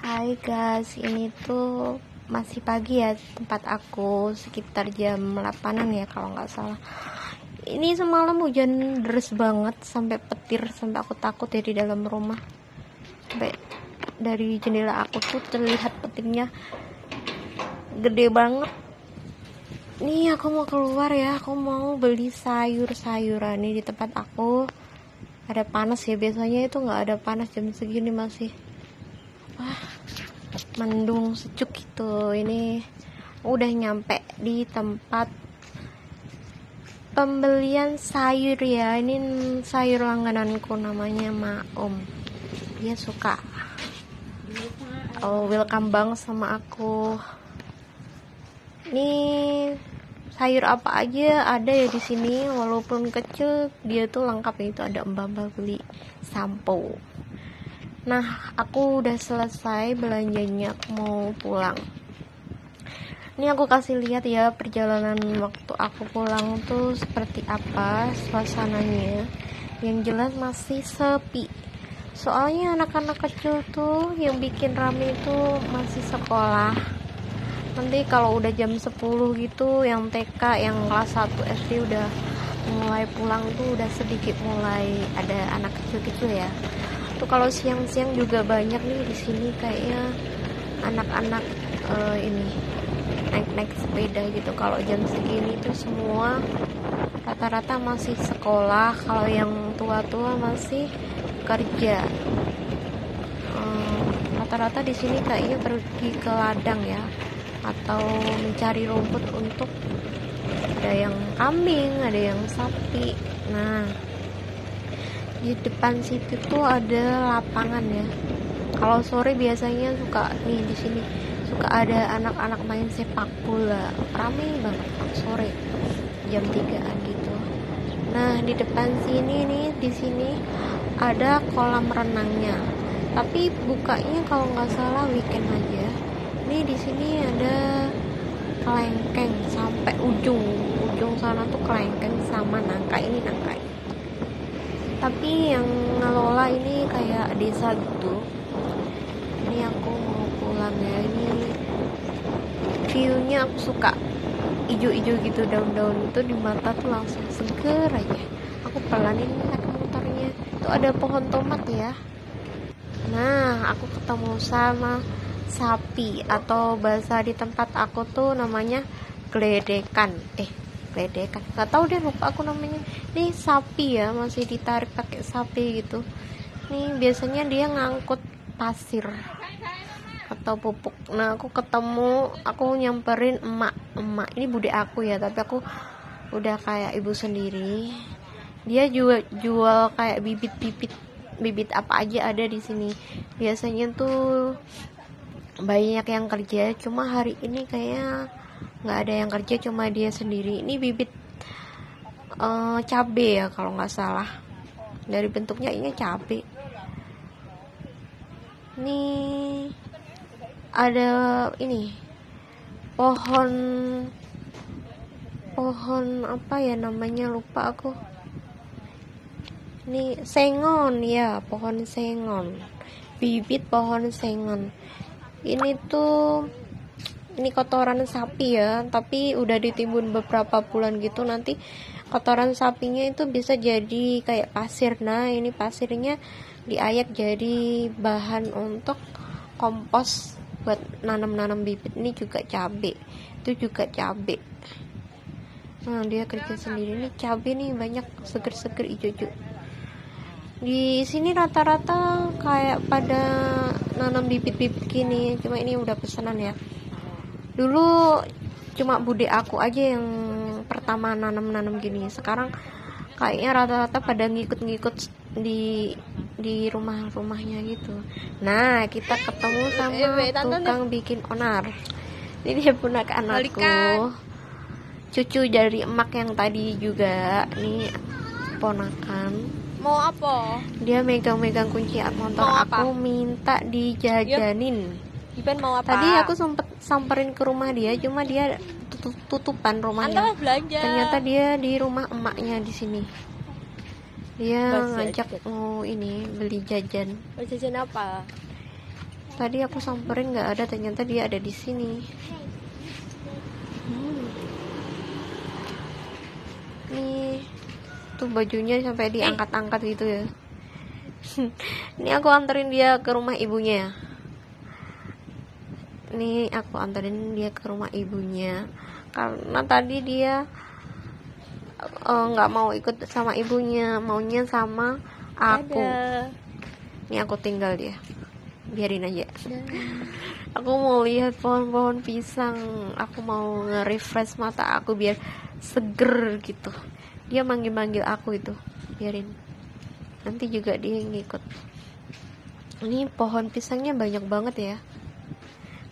Hai guys, ini tuh masih pagi ya tempat aku, sekitar jam 8-an ya kalau nggak salah. Ini semalam hujan deras banget sampai petir, sampai aku takut ya di dalam rumah. Sampai dari jendela aku tuh terlihat petirnya gede banget. Nih aku mau keluar ya, aku mau beli sayur-sayuran nih di tempat aku. Ada panas ya, biasanya itu nggak ada panas jam segini, masih mendung sejuk gitu. Ini udah nyampe di tempat pembelian sayur ya. Ini sayur langgananku, namanya Maom. Dia suka welcome banget sama aku. Ini sayur apa aja ada ya di sini, walaupun kecil dia tuh lengkap ya. Itu ada mbak-mbak beli sampo. Nah, aku udah selesai belanjanya, aku mau pulang. Ini aku kasih lihat ya perjalanan waktu aku pulang tuh seperti apa suasananya. Yang jelas masih sepi. Soalnya anak-anak kecil tuh yang bikin rame itu masih sekolah. Nanti kalau udah jam 10 gitu, yang TK, yang kelas 1 SD udah mulai pulang tuh udah sedikit mulai ada anak kecil-kecil ya. Tuh kalau siang-siang juga banyak nih di sini kayaknya anak-anak ini naik sepeda gitu. Kalau jam segini tuh semua rata-rata masih sekolah, kalau yang tua-tua masih kerja. Rata-rata di sini kayaknya pergi ke ladang ya, atau mencari rumput untuk ada yang kambing, ada yang sapi. Nah, di depan situ tuh ada lapangan ya. Kalau sore biasanya suka nih di sini suka ada anak-anak main sepak bola, ramai banget sore jam 3-an gitu. Nah, di depan sini nih, di sini ada kolam renangnya, tapi bukanya kalau nggak salah weekend aja. Ini di sini ada kelengkeng sampai ujung sana tuh kelengkeng sama nangka. Ini nangka, tapi yang ngelola ini kayak desa gitu. Ini aku mau pulang ya. Ini viewnya aku suka, ijo-ijo gitu, daun-daun itu di mata tuh langsung seger aja. Aku pelanin naik motornya. Tuh ada pohon tomat ya. Nah, aku ketemu sama sapi, atau bahasa di tempat aku tuh namanya gledekan. Gledekan, nggak tahu deh, lupa aku namanya. Ini sapi ya, masih ditarik pakai sapi gitu. Nih biasanya dia ngangkut pasir atau pupuk. Nah, aku nyamperin emak. Ini bude aku ya, tapi aku udah kayak ibu sendiri. Dia jual kayak bibit apa aja ada di sini. Biasanya tuh banyak yang kerja, cuma hari ini kayaknya nggak ada yang kerja, cuma dia sendiri. Ini bibit cabe ya kalau nggak salah, dari bentuknya ini cabe. Ini ada ini pohon apa ya namanya, lupa aku. Ini sengon ya, pohon sengon, bibit pohon sengon. Ini kotoran sapi ya, tapi udah ditimbun beberapa bulan gitu. Nanti kotoran sapinya itu bisa jadi kayak pasir. Nah, ini pasirnya diayak jadi bahan untuk kompos buat nanam bibit. Ini juga cabe, itu juga cabe. Nah, dia kerja sendiri. Ini cabe nih banyak, seger-seger, ijo-ijo. Di sini rata-rata kayak pada nanam bibit-bibit gini, cuma ini udah pesanan ya. Dulu cuma bude aku aja yang pertama nanam gini. Sekarang kayaknya rata-rata pada ngikut-ngikut di rumahnya gitu. Nah, kita ketemu sama tukang bikin onar. Ini dia ponakan aku, cucu dari emak yang tadi juga. Nih ponakan. Mau apa? Dia megang kunci motor. Aku minta dijajanin. Iban mau apa? Tadi aku sempet samperin ke rumah dia, cuma dia tutupan rumahnya. Belanja. Ternyata dia di rumah emaknya di sini. Dia ngajak mau ini beli jajan. Jajan apa? Tadi aku samperin nggak ada, ternyata dia ada di sini. Nih tuh bajunya sampai diangkat-angkat gitu ya. Ini aku anterin dia ke rumah ibunya. Nih aku anterin dia ke rumah ibunya karena tadi dia nggak mau ikut sama ibunya, maunya sama aku. Ini aku tinggal dia, biarin aja. Aku mau lihat pohon-pohon pisang, aku mau nge-refresh mata aku biar seger gitu. Dia manggil-manggil aku itu, biarin, nanti juga dia ngikut. Ini pohon pisangnya banyak banget ya,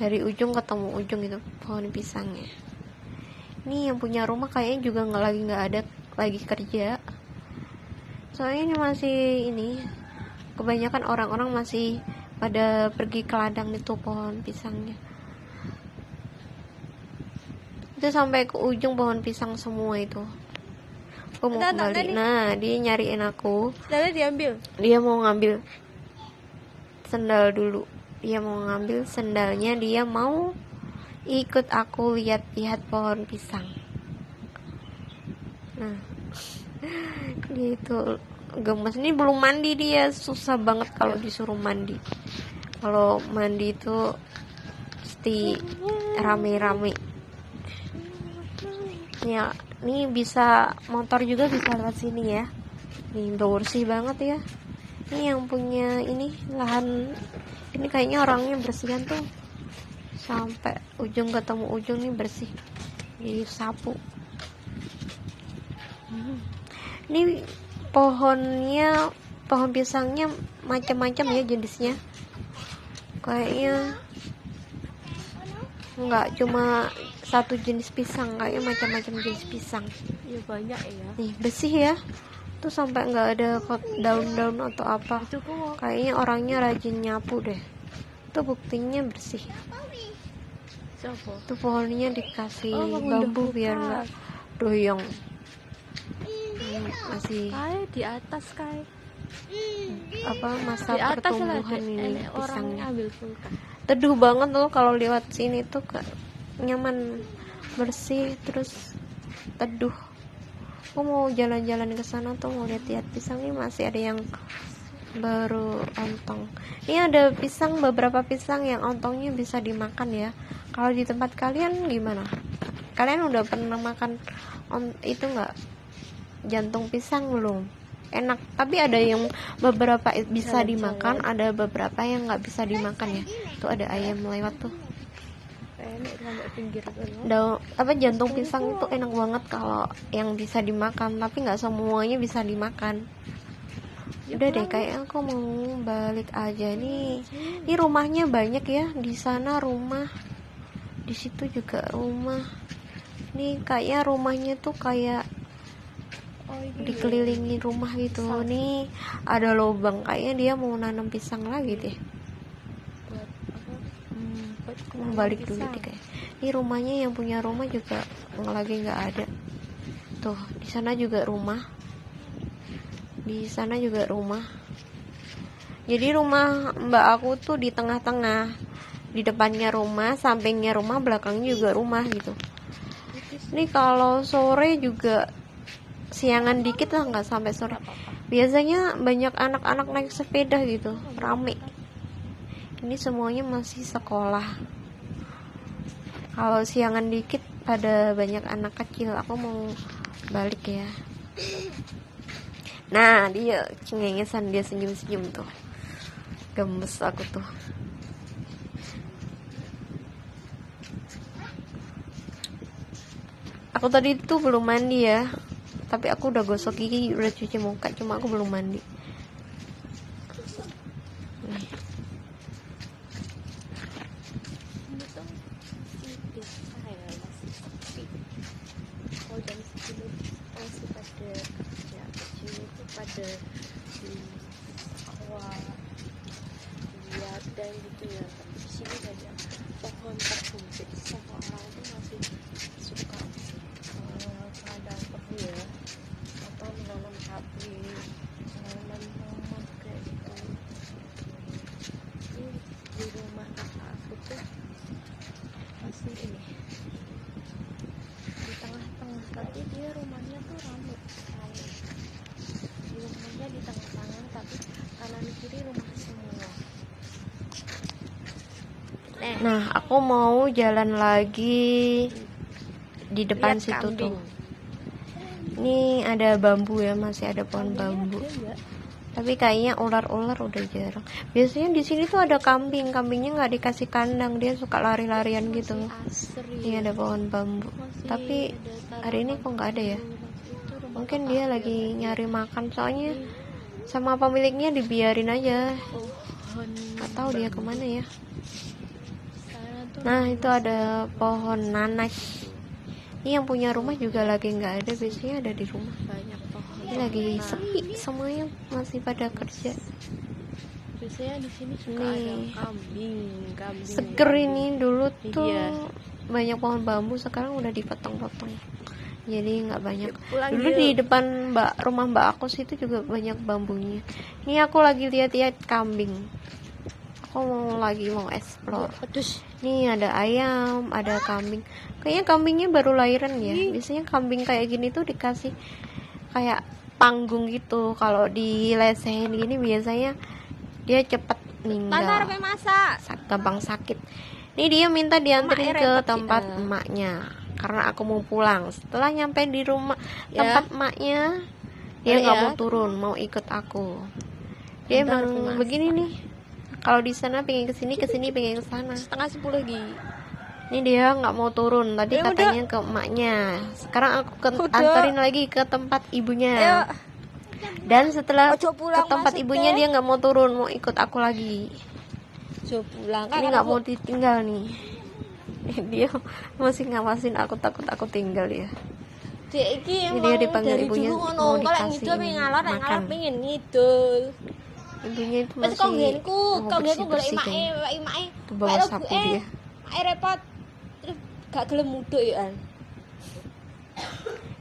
dari ujung ketemu ujung itu pohon pisangnya. Ini yang punya rumah kayaknya juga nggak ada lagi kerja, soalnya ini masih kebanyakan orang-orang masih pada pergi ke ladang itu pohon pisangnya. Itu sampai ke ujung pohon pisang semua itu. Aku mau kembali. Nah, dia nyariin aku. Diambil. Dia mau ngambil sendal dulu. Dia mau ngambil sendalnya, dia mau ikut aku lihat-lihat pohon pisang. Nah, dia itu gemes. Ini belum mandi dia, susah banget kalau disuruh mandi. Kalau mandi itu pasti rame-rame. Ya, ini bisa motor juga bisa lewat sini ya. Nih bersih banget ya. Ini yang punya ini lahan ini kayaknya orangnya bersihan tuh sampai ujung ketemu ujung nih bersih, jadi sapu. Ini pohon pisangnya macam-macam ya jenisnya, kayaknya nggak cuma satu jenis pisang, kayaknya macam-macam jenis pisang Ya banyak ya. nih, bersih ya tuh sampai nggak ada daun-daun atau apa. Kayaknya orangnya rajin nyapu deh, tuh buktinya bersih. Tuh pohonnya dikasih bambu biar nggak doyong. Masih kayak di atas kayak masa di atas pertumbuhan ini pisangnya. Ambil kulkas. Teduh banget loh kalau lewat sini tuh, nyaman, bersih, terus teduh. Aku mau jalan-jalan ke sana tuh mau lihat-lihat pisang. Ini masih ada yang baru ontong. Ini ada pisang, beberapa pisang yang ontongnya bisa dimakan ya. Kalau di tempat kalian gimana? Kalian udah pernah makan itu nggak, jantung pisang belum? Enak, tapi ada yang beberapa bisa dimakan, ada beberapa yang nggak bisa dimakan ya. Tuh ada ayam lewat tuh. Jantung pisang itu enak banget kalau yang bisa dimakan, tapi nggak semuanya bisa dimakan. Udah deh, kayak aku mau balik aja nih. Ini rumahnya banyak ya, di sana rumah, di situ juga rumah. Nih kayaknya rumahnya tuh kayak dikelilingi rumah gitu. Nih ada lubang, kayaknya dia mau nanam pisang lagi deh. Aku mau balik dulu deh kayak. Ini rumahnya yang punya rumah juga lagi nggak ada. Tuh di sana juga rumah. Di sana juga rumah. Jadi rumah mbak aku tuh di tengah-tengah. Di depannya rumah, sampingnya rumah, belakangnya juga rumah gitu. Ini kalau sore juga siangan dikit lah, nggak sampai sore. Biasanya banyak anak-anak naik sepeda gitu, rame. Ini semuanya masih sekolah. Kalau siangan dikit pada banyak anak kecil. Aku mau balik ya. Nah dia cengengesan, dia senyum-senyum tuh, gemes aku tuh. Aku tadi tuh belum mandi ya, tapi aku udah gosok gigi, udah cuci muka, cuma aku belum mandi. Pada di awal lihat dan gitu ya, di sini banyak pohon terbumpit. Semua orang itu masih suka kadang tebu ya, atau menanam cabai, menanam tomat kayak gitu. Ini di rumah Nah, aku mau jalan lagi di depan Lihat situ kambing. tuh. Ini ada bambu ya, masih ada pohon bambu. Ada nggak? Tapi kayaknya ular-ular udah jarang. Biasanya di sini tuh ada kambing, kambingnya nggak dikasih kandang, dia suka lari-larian gitu. Asri. Ini ada pohon bambu. Masih Tapi ada hari ini kok nggak ada ya? Itu rumah Mungkin kakak dia aku lagi yang nyari makan, soalnya sama pemiliknya dibiarin aja. pohon Nggak tahu dia kemana ya. sana tuh Nah, itu ada pohon nanas. Ini yang punya rumah juga lagi nggak ada, biasanya ada di rumah. banyak pohon. Ini lagi sepi, semuanya masih pada kerja. Biasanya di sini suka Nih. ada kambing. Seger ini, dulu tuh Iya. banyak pohon bambu, sekarang udah dipotong-potong. Jadi nggak banyak. Pulang Dulu yuk. di depan rumah mbak aku situ juga banyak bambunya. Ini aku lagi lihat-lihat kambing. Aku mau explore. Terus Nih ada ayam, ada kambing. Kayaknya kambingnya baru lahiran ya. Biasanya kambing kayak gini tuh dikasih kayak panggung gitu. Kalau dilesehin gini biasanya dia cepet meninggal. masak. Gampang sakit. Ini dia minta dianterin Emaknya ke repot sih, tempat emaknya karena aku mau pulang. Setelah nyampe di rumah Ya. tempat emaknya, dia Ya, nggak ya. mau turun, mau ikut aku. Dia Bentar, emang Mas. begini nih. Kalau di sana pengen kesini pengen kesana. 9:30 lagi. Ini dia nggak mau turun. Tadi Ya udah. katanya ke emaknya. Sekarang aku Udah. anterin lagi ke tempat ibunya. Ayo. Dan setelah Ojo ke pulang, tempat Mas, ibunya udah. dia nggak mau turun, mau ikut aku lagi. Coba pulang Ini nggak mau ditinggal nih. Dia masih ngawasin aku, takut aku tinggal ya. Dek iki Jadi emang dia dipanggil dari ibunya, dulu mau ngono. Kalau dikasih ngidul pengen ngalor, nek makan. ngalor pengen ngidul. Ibunya itu Wes masih kok nggenku, mau kok nggenku golek bersih-bersih imake, kayaknya. imake. Tuh bawa sapu dia. Mae repot. Terus gak gelem muduk ya, An.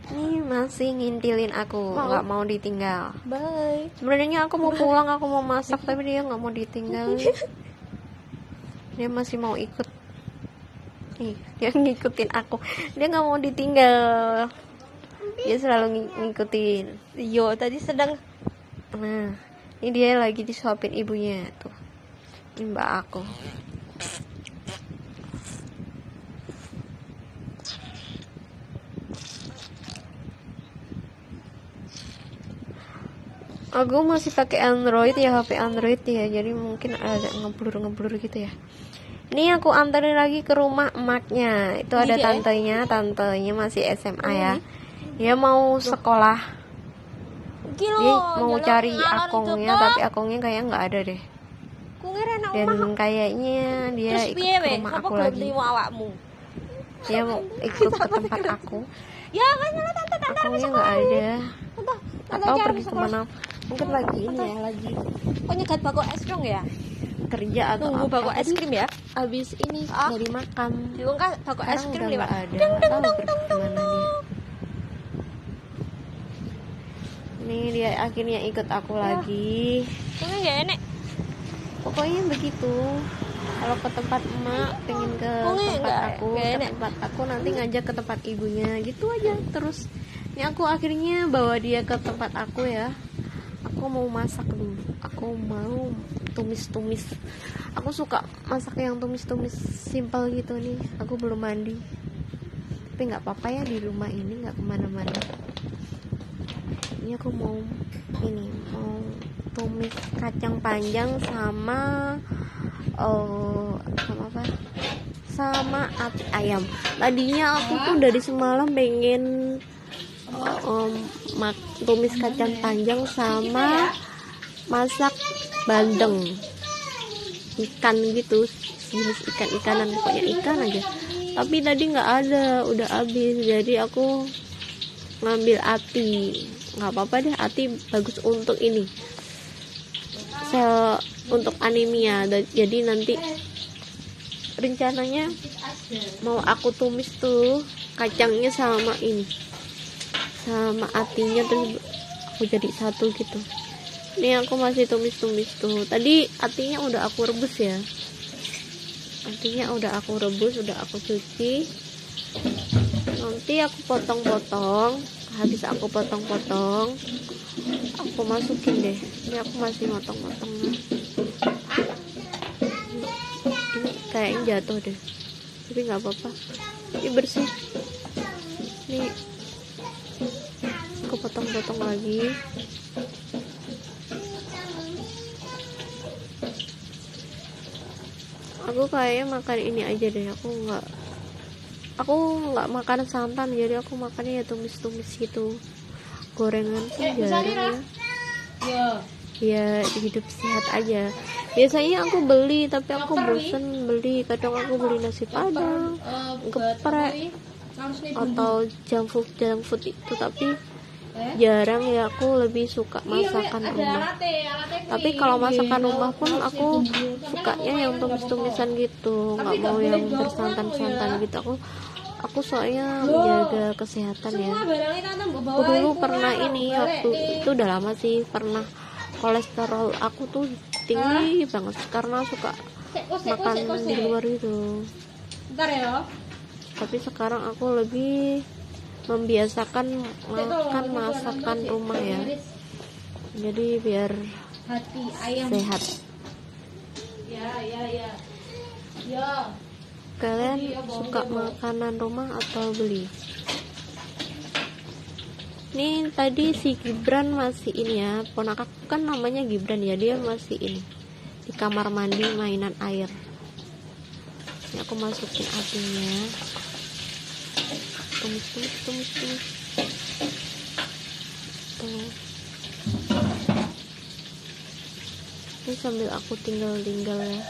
Ini masih ngintilin aku, Mau. nggak mau ditinggal. Bye. Sebenarnya aku mau pulang, aku mau masak, tapi dia nggak mau ditinggal. Dia masih mau ikut. Nih, dia ngikutin aku. Dia nggak mau ditinggal. Dia selalu ngikutin. Yo, tadi sedang Nah, ini dia lagi disuapin ibunya tuh. Ini mbak aku. Aku masih pakai Android ya, HP Android ya, jadi mungkin ada ngeblur gitu ya. Ini aku anterin lagi ke rumah emaknya. Itu ada Ini tantenya masih SMA ya. Dia mau sekolah. iki Dia lho. mau cari akongnya, tapi akongnya kayak nggak ada deh. ku ngira enak Dan omah. kayaknya dia Terus ikut piye ke we? rumah Sapa aku gelem lagi. nrimo awakmu? Dia mau ikut ke tempat aku. Ya kan tante Akongnya nggak ada. tante Atau cari pergi sekolah. kemana? Mungkin lagi ini ya, lagi Kok nyegat bako es dong ya? kerja atau Tunggu apa. bako es krim ya? Abis ini Ah. dari makam. Diungkap bako es Sekarang krim udah lewat. nggak ada. Nggak tahu pergi kemana dia. Nih dia akhirnya ikut aku lagi. Kok ya enek? Pokoknya begitu. Kalau ke tempat emak, pengen ke Pokoknya tempat nggak- aku, nggak ke enak. tempat aku nanti ngajak ke tempat ibunya, gitu aja terus. Ini aku akhirnya bawa dia ke tempat aku ya. Aku mau masak dulu. Aku mau tumis-tumis. Aku suka masak yang tumis-tumis simpel gitu nih. Aku belum mandi. Tapi nggak apa-apa ya, di rumah ini nggak kemana-mana. Ini aku mau tumis kacang panjang sama sama apa? Sama ayam. Tadinya aku tuh dari semalam pengen tumis kacang panjang sama masak bandeng ikan gitu, jenis ikan-ikanan, pokoknya ikan aja. Tapi tadi nggak ada, udah habis. Jadi aku ngambil ati. Nggak apa-apa deh, ati bagus untuk ini, sel untuk anemia. Jadi nanti rencananya mau aku tumis tuh kacangnya sama ini, sama atinya, terus aku jadi satu gitu. Ini aku masih tumis-tumis tuh. Tadi atinya udah aku rebus ya. Atinya udah aku rebus, udah aku cuci. Nanti aku potong-potong. Habis aku potong-potong, aku masukin deh. Ini aku masih motong-motong. Ini kayaknya jatuh deh, tapi nggak apa-apa, ini bersih. Nih aku potong-potong lagi. Aku kayaknya makan ini aja deh, aku nggak makan santan, jadi aku makannya ya tumis-tumis gitu. Gorengan sih jarang ya hidup sehat aja. Biasanya aku beli, tapi aku bosen beli. Kadang aku beli nasi padang, geprek, atau junk food itu, tapi jarang ya. Aku lebih suka masakan rumah. Tapi kalau masakan rumah pun aku sukanya yang tumis-tumisan gitu, nggak mau yang bersantan-santan gitu. Aku soalnya menjaga kesehatan ya. Aku dulu pernah ini, waktu itu udah lama sih, pernah kolesterol aku tuh tinggi banget karena suka makan di luar gitu. Tapi sekarang aku lebih membiasakan makan masakan rumah ya, jadi biar sehat. Kalian suka makanan rumah atau beli? Nih tadi si Gibran masih ini ya, ponakanku kan namanya Gibran ya, dia masih ini di kamar mandi mainan air. Ini aku masukin apinya, tumis. Tuh. Ini sambil aku tinggal ya.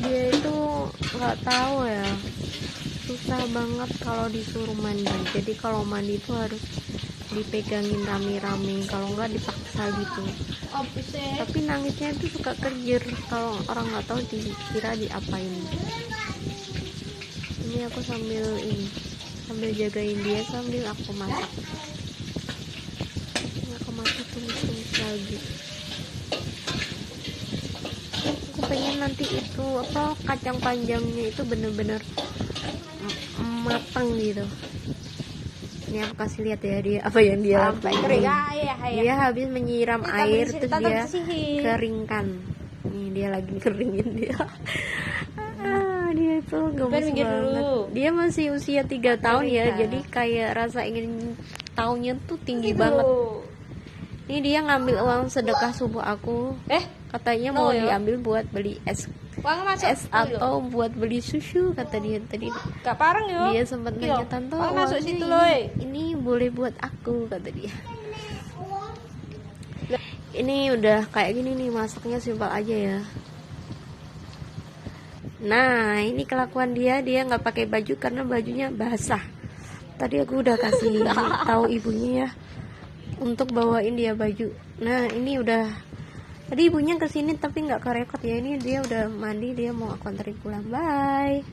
Dia itu nggak tahu ya, susah banget kalau disuruh mandi. Jadi kalau mandi itu harus dipegangin rame-rame, kalau nggak dipaksa gitu. Tapi nangisnya itu suka kerjir, kalau orang nggak tahu dikira diapain. Ini aku sambil jagain dia sambil aku masak. Ini aku masak tumis lagi. Pengen nanti itu kacang panjangnya itu bener-bener matang gitu. Ini aku kasih lihat ya dia apa yang dia lakukan. Dia habis menyiram air terus dia keringkan. Nih dia lagi keringin dia. Dia itu gemes banget. Dia masih usia 3 tahun ya, jadi kayak rasa ingin tahunya tuh tinggi banget. Ini dia ngambil uang sedekah subuh aku. Katanya mau diambil buat beli es atau buat beli susu, kata dia tadi. Dia sempat nanya, tante ini boleh buat aku, kata dia. Ini udah kayak gini nih, masaknya simpel aja ya. Nah ini kelakuan dia nggak pakai baju karena bajunya basah. Tadi aku udah kasih tahu ibunya ya untuk bawain dia baju. Nah ini udah, tadi ibunya kesini tapi nggak kerekod ya. Ini dia udah mandi, dia mau aku anterin pulang. Bye.